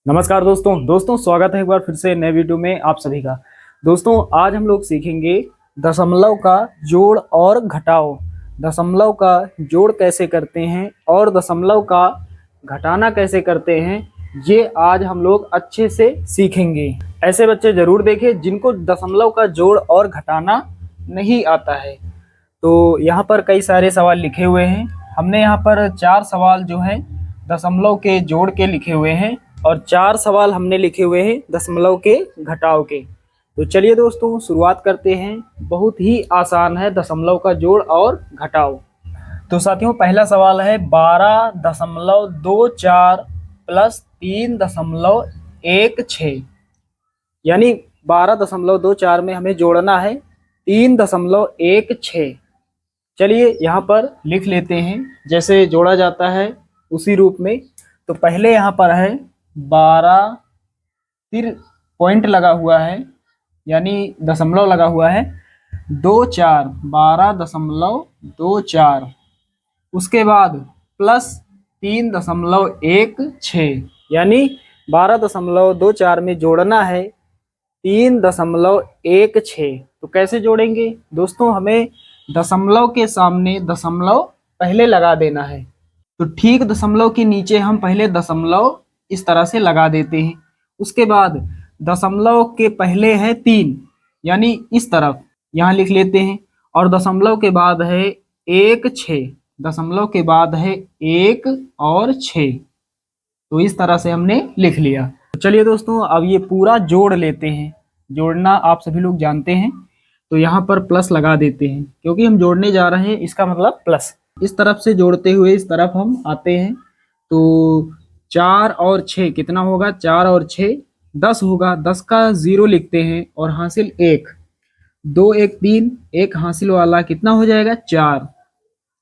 नमस्कार दोस्तों स्वागत है एक बार फिर से नए वीडियो में आप सभी का। दोस्तों आज हम लोग सीखेंगे दशमलव का जोड़ और घटाव। दशमलव का जोड़ कैसे करते हैं और दशमलव का घटाना कैसे करते हैं, ये आज हम लोग अच्छे से सीखेंगे। ऐसे बच्चे जरूर देखें जिनको दशमलव का जोड़ और घटाना नहीं आता है। तो यहाँ पर कई सारे सवाल लिखे हुए हैं। हमने यहाँ पर 4 सवाल जो हैं दशमलव के जोड़ के लिखे हुए हैं और 4 सवाल हमने लिखे हुए हैं दशमलव के घटाव के। तो चलिए दोस्तों शुरुआत करते हैं। बहुत ही आसान है दशमलव का जोड़ और घटाव। तो साथियों पहला सवाल है 12.24 प्लस 3.16, यानी 12.24 में हमें जोड़ना है 3.16। चलिए यहाँ पर लिख लेते हैं जैसे जोड़ा जाता है उसी रूप में। तो पहले यहाँ पर है 12, फिर पॉइंट लगा हुआ है यानी दशमलव लगा हुआ है 24, 12.24, उसके बाद प्लस 3.16 यानी 12.24 में जोड़ना है 3.16। तो कैसे जोड़ेंगे दोस्तों, हमें दशमलव के सामने दशमलव पहले लगा देना है। तो ठीक दशमलव के नीचे हम पहले दशमलव इस तरह से लगा देते हैं। उसके बाद दशमलव के पहले है 3 यानी इस तरफ यहाँ लिख लेते हैं, और दशमलव के बाद है 1, 6, दशमलव के बाद है 1 और 6। तो इस तरह से हमने लिख लिया। तो चलिए दोस्तों अब ये पूरा जोड़ लेते हैं। जोड़ना आप सभी लोग जानते हैं। तो यहाँ पर प्लस लगा देते हैं क्योंकि हम जोड़ने जा रहे हैं, इसका मतलब प्लस। इस तरफ से जोड़ते हुए इस तरफ हम आते हैं। तो 4 और 6 कितना होगा, 4 और 6 10 होगा। 10 का 0 लिखते हैं और हासिल 1, 2 1 3, 1 हासिल वाला कितना हो जाएगा 4।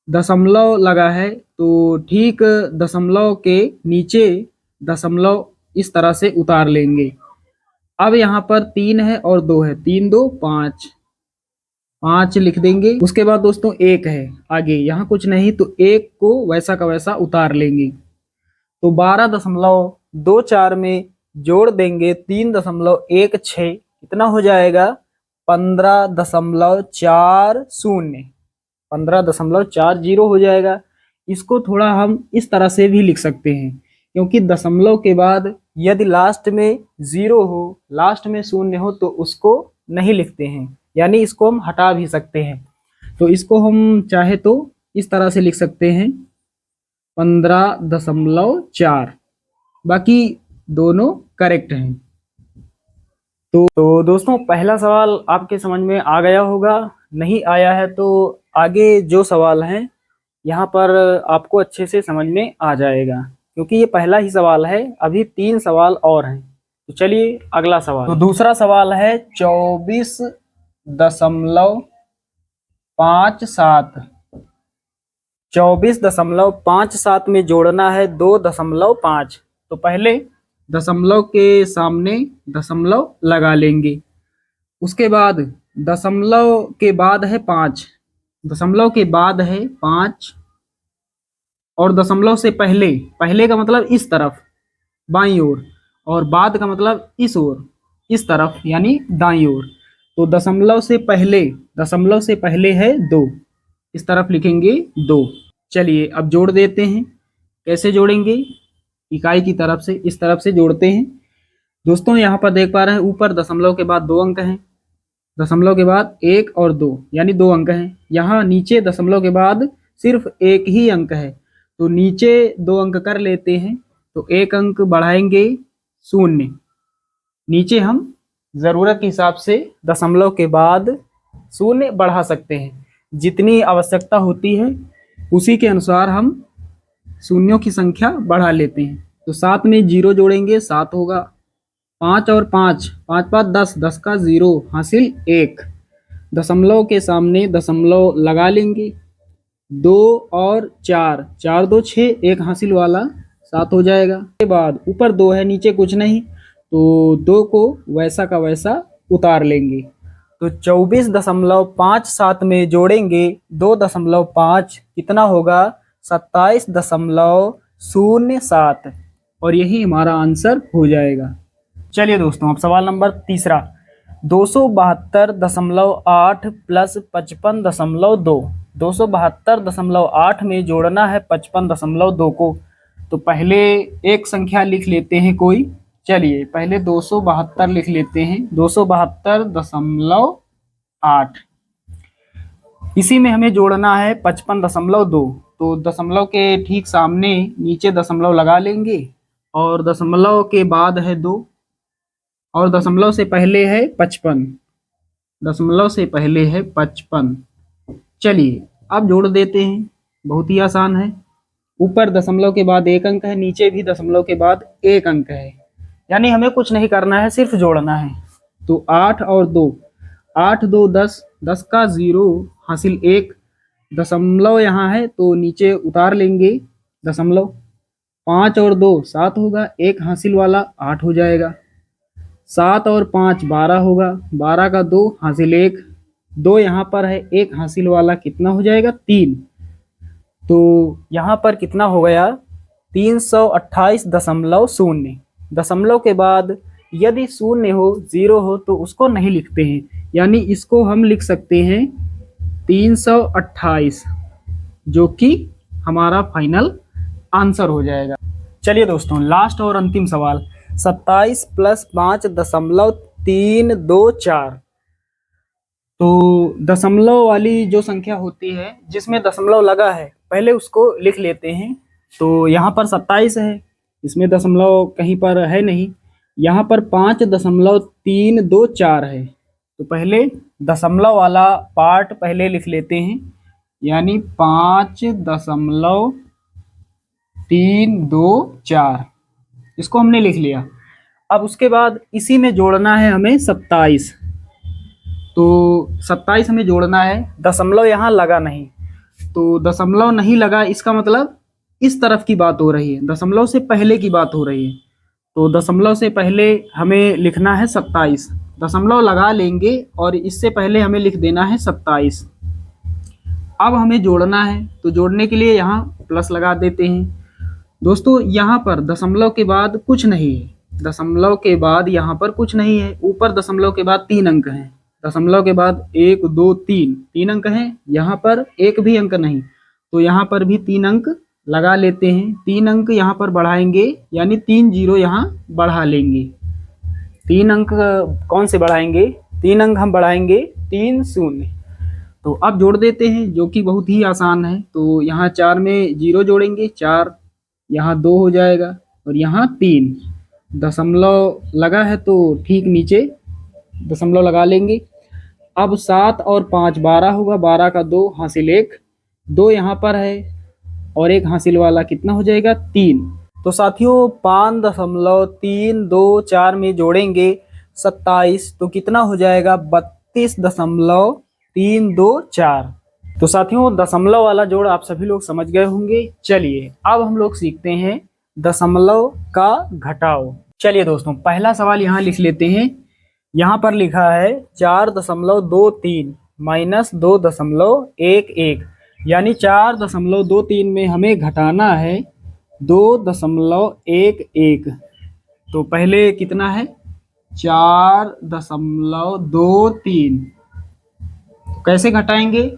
दशमलव लगा है तो ठीक दशमलव के नीचे दशमलव इस तरह से उतार लेंगे। अब यहाँ पर 3 है और 2 है, 3 2 5, 5 लिख देंगे। उसके बाद दोस्तों 1 है आगे, यहाँ कुछ नहीं तो 1 को वैसा का वैसा उतार लेंगे। तो 12.24 में जोड़ देंगे 3.16, कितना हो जाएगा 15.40, 15.40 हो जाएगा। इसको थोड़ा हम इस तरह से भी लिख सकते हैं क्योंकि दशमलव के बाद यदि लास्ट में 0 हो, लास्ट में 0 हो तो उसको नहीं लिखते हैं, यानी इसको हम हटा भी सकते हैं। तो इसको हम चाहे तो इस तरह से लिख सकते हैं 15.4। बाकी दोनों करेक्ट हैं। तो दोस्तों पहला सवाल आपके समझ में आ गया होगा। नहीं आया है तो आगे जो सवाल हैं यहाँ पर आपको अच्छे से समझ में आ जाएगा क्योंकि ये पहला ही सवाल है, अभी 3 सवाल और हैं। तो चलिए अगला सवाल। तो दूसरा सवाल है 24.57, 24.57 में जोड़ना है 2.5। तो पहले दशमलव के सामने दशमलव लगा लेंगे। उसके बाद दशमलव के बाद है 5, दशमलव के बाद है 5, और दशमलव से पहले, पहले का मतलब इस तरफ बाईं ओर, और बाद का मतलब इस ओर इस तरफ यानी दाईं ओर। तो दशमलव से पहले है 2, इस तरफ लिखेंगे 2। चलिए अब जोड़ देते हैं। कैसे जोड़ेंगे, इकाई की तरफ से इस तरफ से जोड़ते हैं। दोस्तों यहाँ पर देख पा रहे हैं ऊपर दशमलव के बाद 2 अंक हैं, दशमलव के बाद 1 और 2 यानी 2 अंक हैं। यहाँ नीचे दशमलव के बाद सिर्फ 1 ही अंक है तो नीचे 2 अंक कर लेते हैं। तो 1 अंक बढ़ाएंगे 0, नीचे हम ज़रूरत के हिसाब से दशमलव के बाद 0 बढ़ा सकते हैं। जितनी आवश्यकता होती है उसी के अनुसार हम शून्यों की संख्या बढ़ा लेते हैं। तो 7 में 0 जोड़ेंगे 7 होगा। 5 और 5, 5 5 10, 10 का 0 हासिल 1, दशमलव के सामने दशमलव लगा लेंगे। 2 और 4, 4 2 6, 1 हासिल वाला 7 हो जाएगा। के बाद ऊपर 2 है नीचे कुछ नहीं तो 2 को वैसा का वैसा उतार लेंगे। तो 24.57 में जोड़ेंगे 2.5, कितना होगा 27.07। और यही हमारा आंसर हो जाएगा। चलिए दोस्तों, अब सवाल नंबर तीसरा, 272.8 प्लस 55.2। 272.8 में जोड़ना है 55.2 को। तो पहले एक संख्या लिख लेते हैं कोई। चलिए पहले 272 लिख लेते हैं, 272.8। इसी में हमें जोड़ना है 55.2। तो दशमलव के ठीक सामने नीचे दशमलव लगा लेंगे, और दशमलव के बाद है 2, और दशमलव से पहले है 55। दशमलव से पहले है 55। चलिए अब जोड़ देते हैं, बहुत ही आसान है। ऊपर दशमलव के बाद एक अंक है, नीचे भी दशमलव के बाद एक अंक है, यानी हमें कुछ नहीं करना है, सिर्फ जोड़ना है। तो 8 और 2, 8 2 10, 10 का 0 हासिल 1, दशमलव यहाँ है तो नीचे उतार लेंगे दशमलव। 5 और 2 7 होगा, एक हासिल वाला 8 हो जाएगा। 7 और 5 12 होगा, 12 का 2 हासिल 1, 2 यहाँ पर है, एक हासिल वाला कितना हो जाएगा 3। तो यहाँ पर कितना हो गया 328.0। दशमलव के बाद यदि शून्य हो, 0 हो, तो उसको नहीं लिखते हैं, यानी इसको हम लिख सकते हैं 328, जो कि हमारा फाइनल आंसर हो जाएगा। चलिए दोस्तों, लास्ट और अंतिम सवाल, 27 प्लस 5.324। तो दशमलव वाली जो संख्या होती है जिसमें दशमलव लगा है, पहले उसको लिख लेते हैं। तो यहाँ पर 27 है, इसमें दशमलव कहीं पर है नहीं। यहाँ पर 5.324 है, तो पहले दशमलव वाला पार्ट पहले लिख लेते हैं, यानी 5.324, इसको हमने लिख लिया। अब उसके बाद इसी में जोड़ना है हमें 27। तो 27 हमें जोड़ना है, दशमलव यहाँ लगा नहीं, तो दशमलव नहीं लगा इसका मतलब इस तरफ की बात हो रही है, दशमलव से पहले की बात हो रही है। तो दशमलव से पहले हमें लिखना है 27, दशमलव लगा लेंगे और इससे पहले हमें लिख देना है 27। अब हमें जोड़ना है, तो जोड़ने के लिए यहाँ प्लस लगा देते हैं। दोस्तों यहाँ पर दशमलव के बाद कुछ नहीं है, दशमलव के बाद यहाँ पर कुछ नहीं है। ऊपर दशमलव के बाद 3 अंक हैं, दशमलव के बाद 1 2 3, 3 अंक हैं। यहाँ पर एक भी अंक नहीं, तो यहाँ पर भी 3 अंक लगा लेते हैं। 3 अंक यहाँ पर बढ़ाएंगे, यानी 3 0 यहाँ बढ़ा लेंगे। 3 अंक कौन से बढ़ाएंगे, 3 अंक हम बढ़ाएंगे 3 0। तो अब जोड़ देते हैं, जो कि बहुत ही आसान है। तो यहाँ 4 में 0 जोड़ेंगे, 4, यहाँ 2 हो जाएगा, और यहाँ 3। दशमलव लगा है तो ठीक नीचे दशमलव लगा लेंगे। अब 7 और 5 12 होगा, 12 का 2 हासिल 1, 2 यहाँ पर है, और एक हासिल वाला कितना हो जाएगा 3। तो साथियों 5.324 में जोड़ेंगे 27, तो कितना हो जाएगा 32.324। तो साथियों दशमलव वाला जोड़ आप सभी लोग समझ गए होंगे। चलिए अब हम लोग सीखते हैं दशमलव का घटाव। चलिए दोस्तों, पहला सवाल यहाँ लिख लेते हैं। यहाँ पर लिखा है 4.23 माइनस 2.11, यानी 4.23 में हमें घटाना है 2.11। तो पहले कितना है 4.23, कैसे घटाएंगे,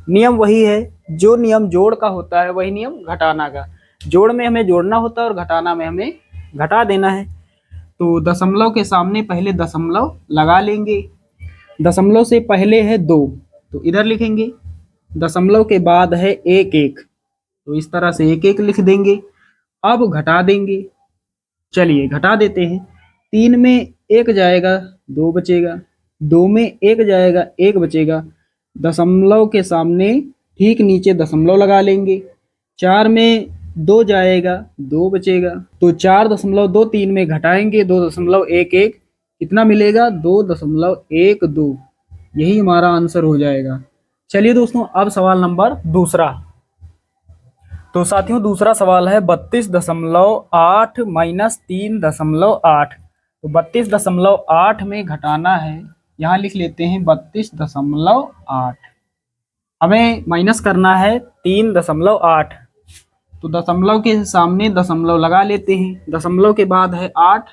नियम वही है, जो नियम जोड़ का होता है वही नियम घटाना का। जोड़ में हमें जोड़ना होता है और घटाना में हमें घटा देना है। तो दशमलव के सामने पहले दशमलव लगा लेंगे। दशमलव से पहले है 2, तो इधर लिखेंगे। दशमलव के बाद है 1, तो इस तरह से 1 लिख देंगे। अब घटा देंगे, चलिए घटा देते हैं। 3 में 1 जाएगा, 2 बचेगा। 2 में 1 जाएगा, 1 बचेगा। दशमलव के सामने ठीक नीचे दशमलव लगा लेंगे। 4 में 2 जाएगा, 2 बचेगा। तो 4.23 में घटाएंगे 2.11, कितना मिलेगा 2.12। यही हमारा आंसर हो जाएगा। चलिए दोस्तों, अब सवाल नंबर दूसरा। तो साथियों दूसरा सवाल है 32.8 माइनस 3.8। तो 32.8 में घटाना है, यहाँ लिख लेते हैं 32.8। हमें माइनस करना है 3.8, तो दशमलव के सामने दशमलव लगा लेते हैं। दशमलव के बाद है 8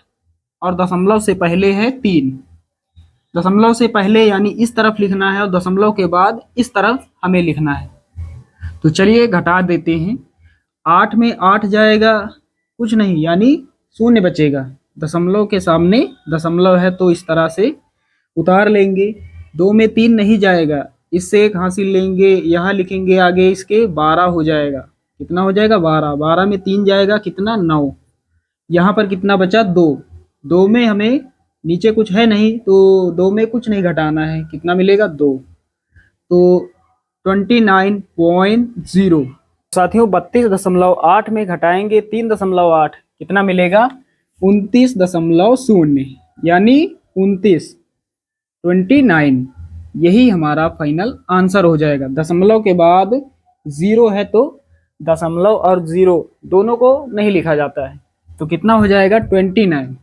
और दशमलव से पहले है 3। दशमलव से पहले यानी इस तरफ लिखना है और दशमलव के बाद इस तरफ हमें लिखना है। तो चलिए घटा देते हैं। 8 में 8 जाएगा, कुछ नहीं यानी 0 बचेगा। दशमलव के सामने दशमलव है तो इस तरह से उतार लेंगे। 2 में 3 नहीं जाएगा, इससे 1 हासिल लेंगे, यहाँ लिखेंगे आगे इसके 12 हो जाएगा। कितना हो जाएगा 12। 12 में 3 जाएगा, कितना 9। यहाँ पर कितना बचा 2। 2 में हमें नीचे कुछ है नहीं तो 2 में कुछ नहीं घटाना है, कितना मिलेगा 2। तो 29.0। साथियों 32.8 में घटाएंगे 3.8, कितना मिलेगा 29.0 यानी 29। यही हमारा फाइनल आंसर हो जाएगा। दशमलव के बाद 0 है तो दशमलव और 0 दोनों को नहीं लिखा जाता है, तो कितना हो जाएगा 29।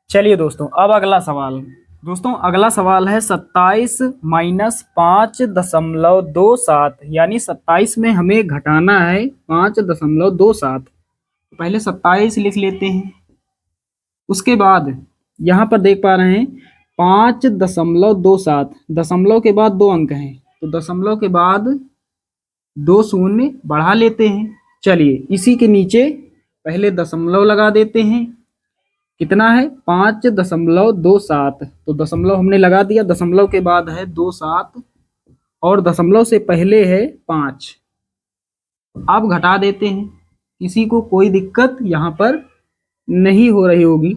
चलिए दोस्तों अब अगला सवाल। दोस्तों अगला सवाल है 27 माइनस 5.27, यानी 27 में हमें घटाना है 5.27। पहले 27 लिख लेते हैं। उसके बाद यहाँ पर देख पा रहे हैं 5.27, दशमलव के बाद 2 अंक हैं तो दशमलव के बाद 2 शून्य बढ़ा लेते हैं। चलिए इसी के नीचे पहले दशमलव लगा देते हैं। कितना है 5.27, तो दशमलव हमने लगा दिया। दशमलव के बाद है 27 और दशमलव से पहले है 5। अब घटा देते हैं, किसी को कोई दिक्कत यहाँ पर नहीं हो रही होगी।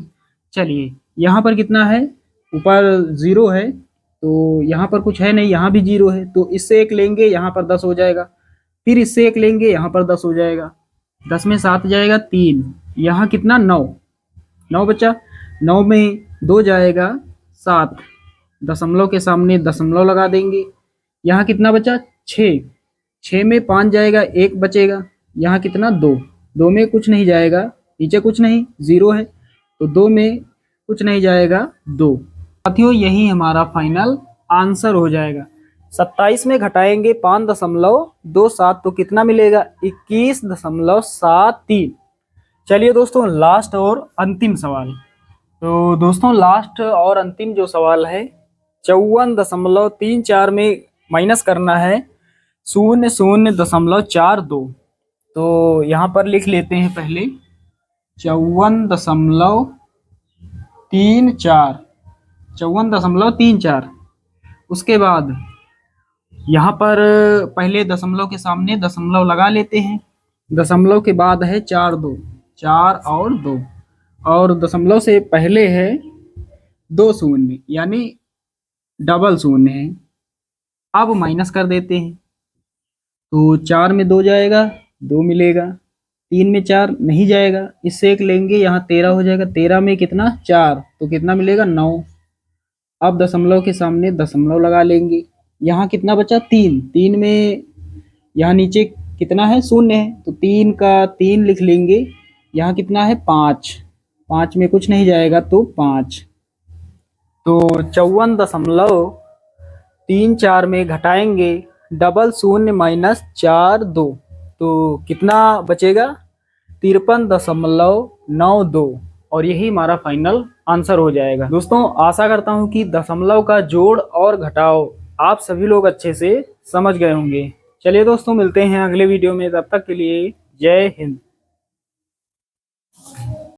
चलिए यहाँ पर कितना है, ऊपर 0 है तो यहाँ पर कुछ है नहीं, यहाँ भी 0 है तो इससे 1 लेंगे, यहाँ पर 10 हो जाएगा। फिर इससे 1 लेंगे, यहाँ पर 10 हो जाएगा। 10 में 7 जाएगा 3, यहाँ कितना 9 बचा। 9 में 2 जाएगा 7, दशमलव के सामने दशमलव लगा देंगे। यहाँ कितना बचा 6। 6 में 5 जाएगा, 1 बचेगा। यहाँ कितना 2। 2 में कुछ नहीं जाएगा, नीचे कुछ नहीं 0 है तो 2 में कुछ नहीं जाएगा 2। साथियों यही हमारा फाइनल आंसर हो जाएगा। 27 में घटाएंगे 5.27 तो कितना मिलेगा 21.73। चलिए दोस्तों लास्ट और अंतिम सवाल। तो दोस्तों लास्ट और अंतिम जो सवाल है 54.34 में माइनस करना है 00.42। तो यहाँ पर लिख लेते हैं पहले 54.34। उसके बाद यहाँ पर पहले दशमलव के सामने दशमलव लगा लेते हैं। दशमलव के बाद है 4 और 2 और दशमलव से पहले है 2 शून्य यानी डबल शून्य है। अब माइनस कर देते हैं तो 4 में 2 जाएगा, 2 मिलेगा। 3 में 4 नहीं जाएगा, इससे 1 लेंगे, यहाँ 13 हो जाएगा। 13 में कितना 4 तो कितना मिलेगा 9। अब दशमलव के सामने दशमलव लगा लेंगे। यहाँ कितना बचा 3। 3 में यहाँ नीचे कितना है 0 है तो 3 का 3 लिख लेंगे। यहाँ कितना है 5। 5 में कुछ नहीं जाएगा तो 5। तो 54.34 में घटाएंगे डबल शून्य माइनस 4 2 तो कितना बचेगा 53.92 और यही हमारा फाइनल आंसर हो जाएगा। दोस्तों आशा करता हूँ कि दशमलव का जोड़ और घटाव आप सभी लोग अच्छे से समझ गए होंगे। चलिए दोस्तों मिलते हैं अगले वीडियो में, तब तक के लिए जय हिंद।